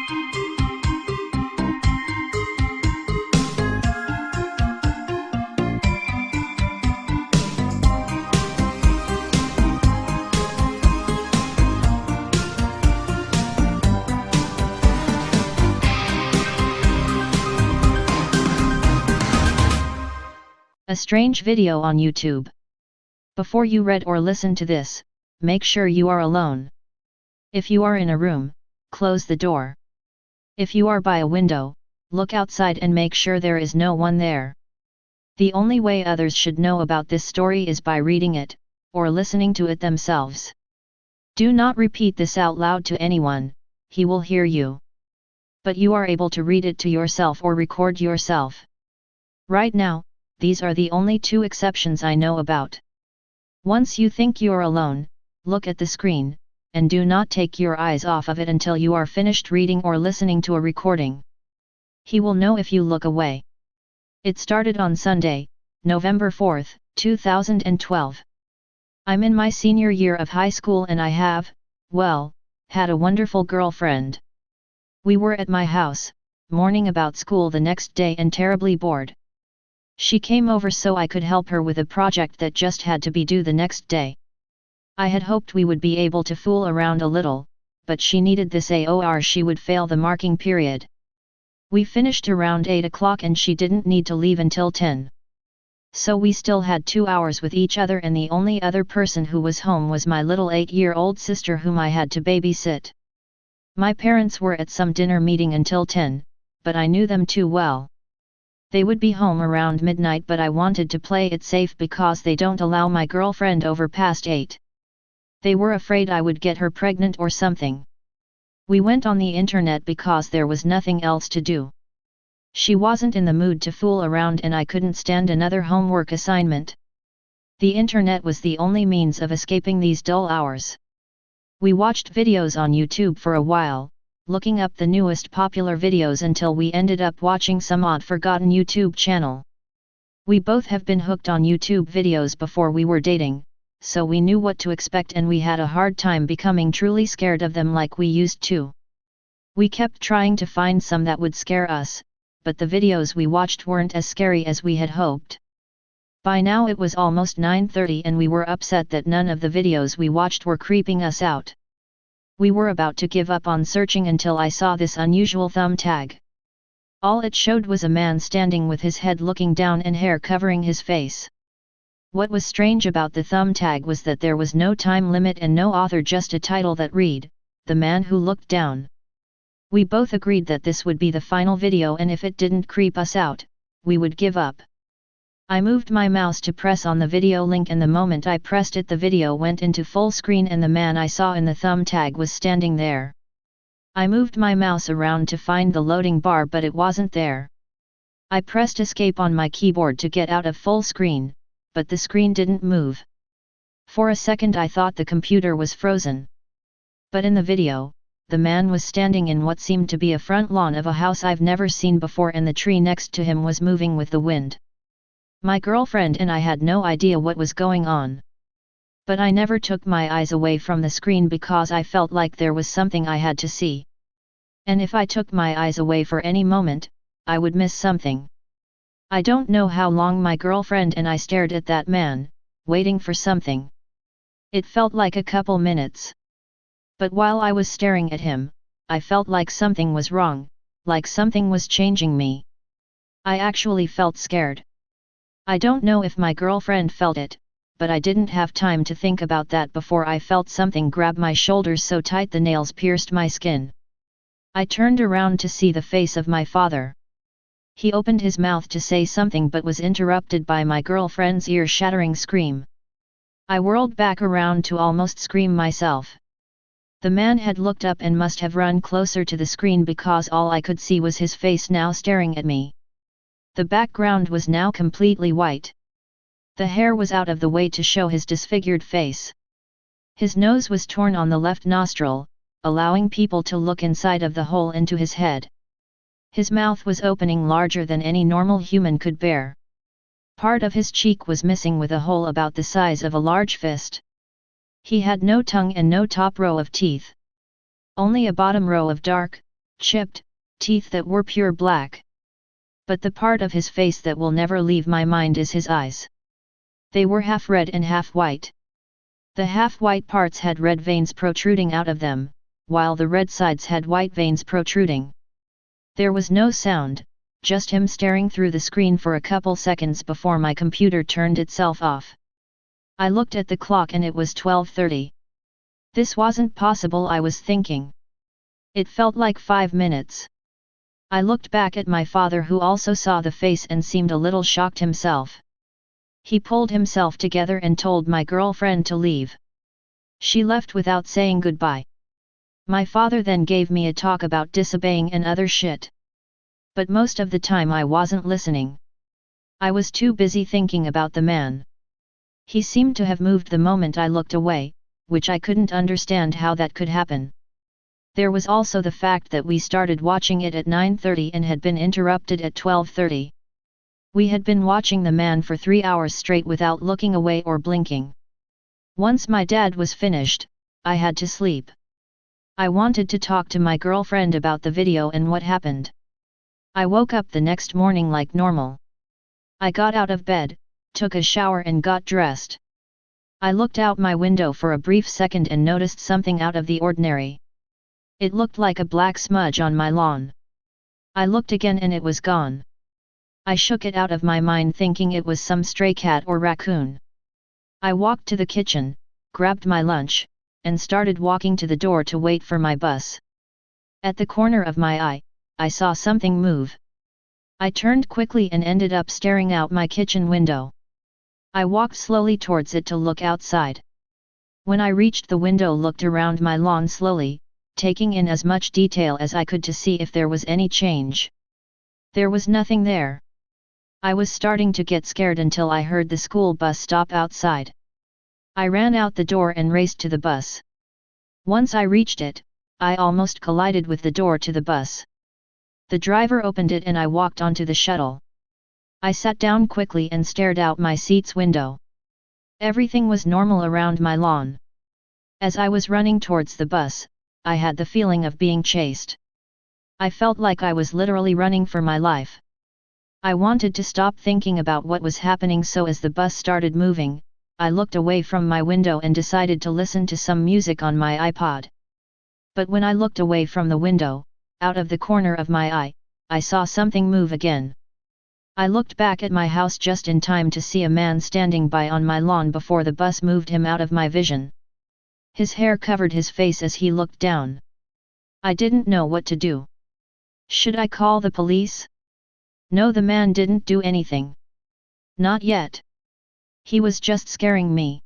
A strange video on YouTube. Before you read or listen to this, make sure you are alone. If you are in a room, close the door. If you are by a window, look outside and make sure there is no one there. The only way others should know about this story is by reading it, or listening to it themselves. Do not repeat this out loud to anyone, he will hear you. But you are able to read it to yourself or record yourself. Right now, these are the only two exceptions I know about. Once you think you're alone, look at the screen, and do not take your eyes off of it until you are finished reading or listening to a recording. He will know if you look away. It started on Sunday, November 4, 2012. I'm in my senior year of high school and I have, had a wonderful girlfriend. We were at my house, mourning about school the next day and terribly bored. She came over so I could help her with a project that just had to be due the next day. I had hoped we would be able to fool around a little, but she needed this or she would fail the marking period. We finished around 8 o'clock and she didn't need to leave until 10. So we still had 2 hours with each other and the only other person who was home was my little 8-year-old sister whom I had to babysit. My parents were at some dinner meeting until 10, but I knew them too well. They would be home around midnight but I wanted to play it safe because they don't allow my girlfriend over past 8. They were afraid I would get her pregnant or something. We went on the internet because there was nothing else to do. She wasn't in the mood to fool around and I couldn't stand another homework assignment. The internet was the only means of escaping these dull hours. We watched videos on YouTube for a while, looking up the newest popular videos until we ended up watching some odd forgotten YouTube channel. We both have been hooked on YouTube videos before we were dating, so we knew what to expect and we had a hard time becoming truly scared of them like we used to. We kept trying to find some that would scare us, but the videos we watched weren't as scary as we had hoped. By now it was almost 9:30 and we were upset that none of the videos we watched were creeping us out. We were about to give up on searching until I saw this unusual thumb tag. All it showed was a man standing with his head looking down and hair covering his face. What was strange about the thumb tag was that there was no time limit and no author, just a title that read, "The Man Who Looked Down." We both agreed that this would be the final video and if it didn't creep us out, we would give up. I moved my mouse to press on the video link and the moment I pressed it the video went into full screen and the man I saw in the thumb tag was standing there. I moved my mouse around to find the loading bar but it wasn't there. I pressed escape on my keyboard to get out of full screen, but the screen didn't move. For a second I thought the computer was frozen. But in the video, the man was standing in what seemed to be a front lawn of a house I've never seen before and the tree next to him was moving with the wind. My girlfriend and I had no idea what was going on. But I never took my eyes away from the screen because I felt like there was something I had to see. And if I took my eyes away for any moment, I would miss something. I don't know how long my girlfriend and I stared at that man, waiting for something. It felt like a couple minutes. But while I was staring at him, I felt like something was wrong, like something was changing me. I actually felt scared. I don't know if my girlfriend felt it, but I didn't have time to think about that before I felt something grab my shoulders so tight the nails pierced my skin. I turned around to see the face of my father. He opened his mouth to say something but was interrupted by my girlfriend's ear-shattering scream. I whirled back around to almost scream myself. The man had looked up and must have run closer to the screen because all I could see was his face now staring at me. The background was now completely white. The hair was out of the way to show his disfigured face. His nose was torn on the left nostril, allowing people to look inside of the hole into his head. His mouth was opening larger than any normal human could bear. Part of his cheek was missing with a hole about the size of a large fist. He had no tongue and no top row of teeth. Only a bottom row of dark, chipped, teeth that were pure black. But the part of his face that will never leave my mind is his eyes. They were half red and half white. The half-white parts had red veins protruding out of them, while the red sides had white veins protruding. There was no sound, just him staring through the screen for a couple seconds before my computer turned itself off. I looked at the clock and it was 12:30. This wasn't possible, I was thinking. It felt like 5 minutes. I looked back at my father, who also saw the face and seemed a little shocked himself. He pulled himself together and told my girlfriend to leave. She left without saying goodbye. My father then gave me a talk about disobeying and other shit. But most of the time I wasn't listening. I was too busy thinking about the man. He seemed to have moved the moment I looked away, which I couldn't understand how that could happen. There was also the fact that we started watching it at 9:30 and had been interrupted at 12:30. We had been watching the man for 3 hours straight without looking away or blinking. Once my dad was finished, I had to sleep. I wanted to talk to my girlfriend about the video and what happened. I woke up the next morning like normal. I got out of bed, took a shower and got dressed. I looked out my window for a brief second and noticed something out of the ordinary. It looked like a black smudge on my lawn. I looked again and it was gone. I shook it out of my mind, thinking it was some stray cat or raccoon. I walked to the kitchen, grabbed my lunch, and started walking to the door to wait for my bus. At the corner of my eye, I saw something move. I turned quickly and ended up staring out my kitchen window. I walked slowly towards it to look outside. When I reached the window, looked around my lawn slowly, taking in as much detail as I could to see if there was any change. There was nothing there. I was starting to get scared until I heard the school bus stop outside. I ran out the door and raced to the bus. Once I reached it, I almost collided with the door to the bus. The driver opened it and I walked onto the shuttle. I sat down quickly and stared out my seat's window. Everything was normal around my lawn. As I was running towards the bus, I had the feeling of being chased. I felt like I was literally running for my life. I wanted to stop thinking about what was happening, so as the bus started moving, I looked away from my window and decided to listen to some music on my iPod. But when I looked away from the window, out of the corner of my eye, I saw something move again. I looked back at my house just in time to see a man standing by on my lawn before the bus moved him out of my vision. His hair covered his face as he looked down. I didn't know what to do. Should I call the police? No, the man didn't do anything. Not yet. He was just scaring me.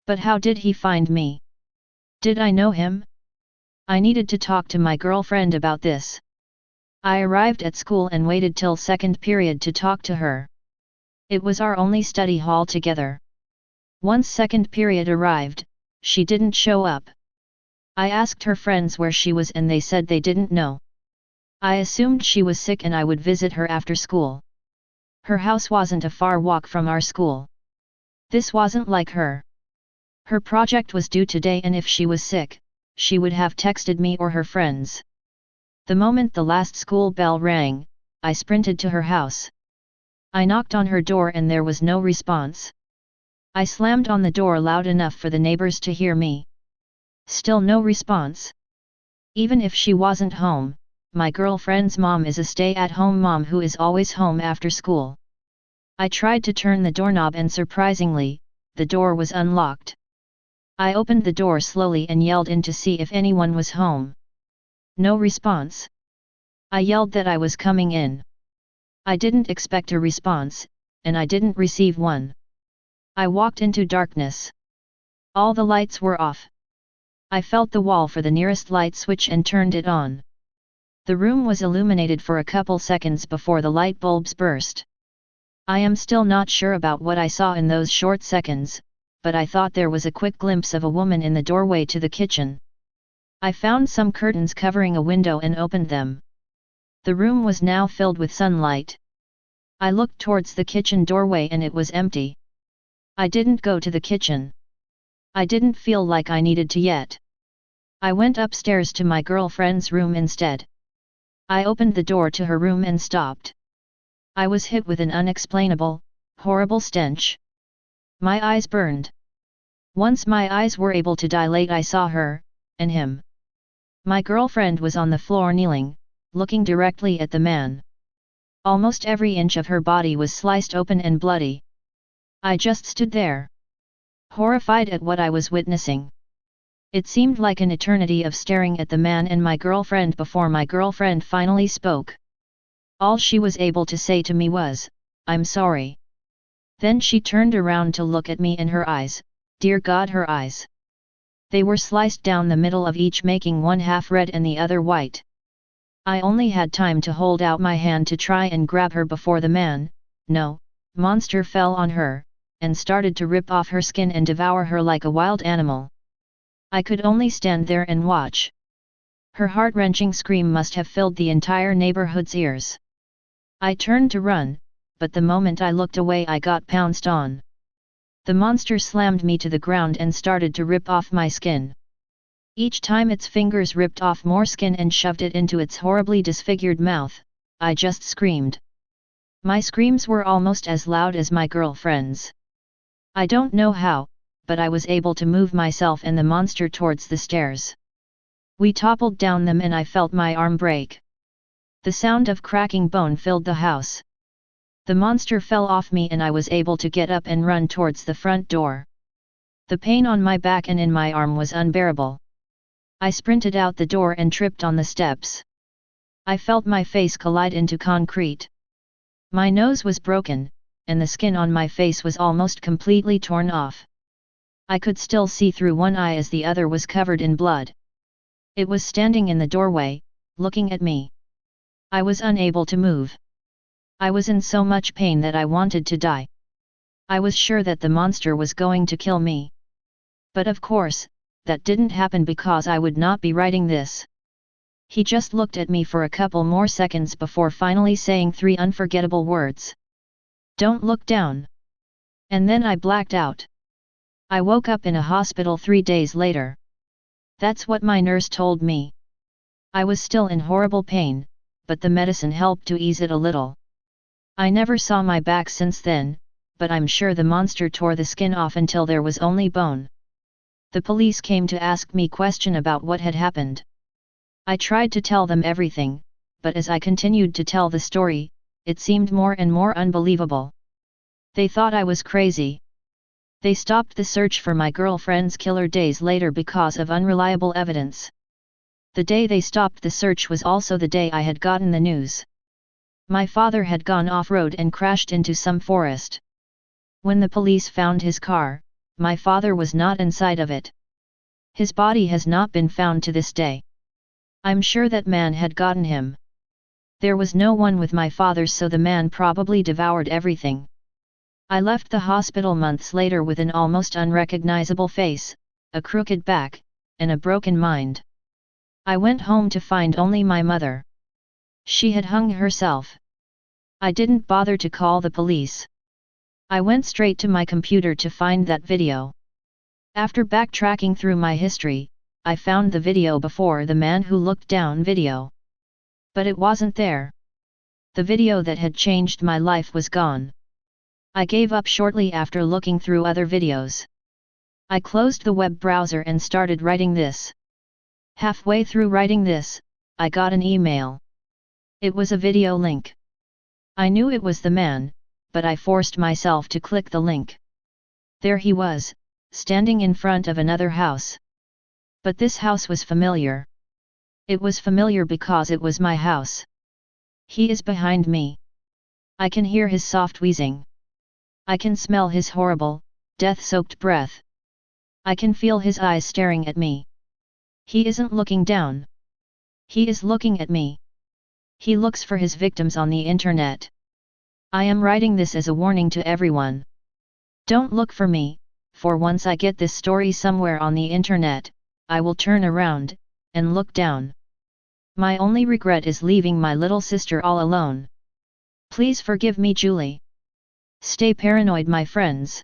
But how did he find me? Did I know him? I needed to talk to my girlfriend about this. I arrived at school and waited till second period to talk to her. It was our only study hall together. Once second period arrived, she didn't show up. I asked her friends where she was and they said they didn't know. I assumed she was sick and I would visit her after school. Her house wasn't a far walk from our school. This wasn't like her. Her project was due today and if she was sick, she would have texted me or her friends. The moment the last school bell rang, I sprinted to her house. I knocked on her door and there was no response. I slammed on the door loud enough for the neighbors to hear me. Still no response. Even if she wasn't home, my girlfriend's mom is a stay-at-home mom who is always home after school. I tried to turn the doorknob and surprisingly, the door was unlocked. I opened the door slowly and yelled in to see if anyone was home. No response. I yelled that I was coming in. I didn't expect a response, and I didn't receive one. I walked into darkness. All the lights were off. I felt the wall for the nearest light switch and turned it on. The room was illuminated for a couple seconds before the light bulbs burst. I am still not sure about what I saw in those short seconds, but I thought there was a quick glimpse of a woman in the doorway to the kitchen. I found some curtains covering a window and opened them. The room was now filled with sunlight. I looked towards the kitchen doorway and it was empty. I didn't go to the kitchen. I didn't feel like I needed to yet. I went upstairs to my girlfriend's room instead. I opened the door to her room and stopped. I was hit with an unexplainable, horrible stench. My eyes burned. Once my eyes were able to dilate, I saw her, and him. My girlfriend was on the floor kneeling, looking directly at the man. Almost every inch of her body was sliced open and bloody. I just stood there, horrified at what I was witnessing. It seemed like an eternity of staring at the man and my girlfriend before my girlfriend finally spoke. All she was able to say to me was, "I'm sorry." Then she turned around to look at me, and her eyes, dear God, her eyes. They were sliced down the middle of each, making one half red and the other white. I only had time to hold out my hand to try and grab her before the monster fell on her, and started to rip off her skin and devour her like a wild animal. I could only stand there and watch. Her heart-wrenching scream must have filled the entire neighborhood's ears. I turned to run, but the moment I looked away I got pounced on. The monster slammed me to the ground and started to rip off my skin. Each time its fingers ripped off more skin and shoved it into its horribly disfigured mouth, I just screamed. My screams were almost as loud as my girlfriend's. I don't know how, but I was able to move myself and the monster towards the stairs. We toppled down them and I felt my arm break. The sound of cracking bone filled the house. The monster fell off me and I was able to get up and run towards the front door. The pain on my back and in my arm was unbearable. I sprinted out the door and tripped on the steps. I felt my face collide into concrete. My nose was broken, and the skin on my face was almost completely torn off. I could still see through one eye as the other was covered in blood. It was standing in the doorway, looking at me. I was unable to move. I was in so much pain that I wanted to die. I was sure that the monster was going to kill me. But of course, that didn't happen because I would not be writing this. He just looked at me for a couple more seconds before finally saying 3 unforgettable words. "Don't look down." And then I blacked out. I woke up in a hospital 3 days later. That's what my nurse told me. I was still in horrible pain, but the medicine helped to ease it a little. I never saw my back since then, but I'm sure the monster tore the skin off until there was only bone. The police came to ask me questions about what had happened. I tried to tell them everything, but as I continued to tell the story, it seemed more and more unbelievable. They thought I was crazy. They stopped the search for my girlfriend's killer days later because of unreliable evidence. The day they stopped the search was also the day I had gotten the news. My father had gone off-road and crashed into some forest. When the police found his car, my father was not inside of it. His body has not been found to this day. I'm sure that man had gotten him. There was no one with my father, so the man probably devoured everything. I left the hospital months later with an almost unrecognizable face, a crooked back, and a broken mind. I went home to find only my mother. She had hung herself. I didn't bother to call the police. I went straight to my computer to find that video. After backtracking through my history, I found the video before the man who looked down video. But it wasn't there. The video that had changed my life was gone. I gave up shortly after looking through other videos. I closed the web browser and started writing this. Halfway through writing this, I got an email. It was a video link. I knew it was the man, but I forced myself to click the link. There he was, standing in front of another house. But this house was familiar. It was familiar because it was my house. He is behind me. I can hear his soft wheezing. I can smell his horrible, death-soaked breath. I can feel his eyes staring at me. He isn't looking down. He is looking at me. He looks for his victims on the internet. I am writing this as a warning to everyone. Don't look for me, for once I get this story somewhere on the internet, I will turn around, and look down. My only regret is leaving my little sister all alone. Please forgive me, Julie. Stay paranoid, my friends.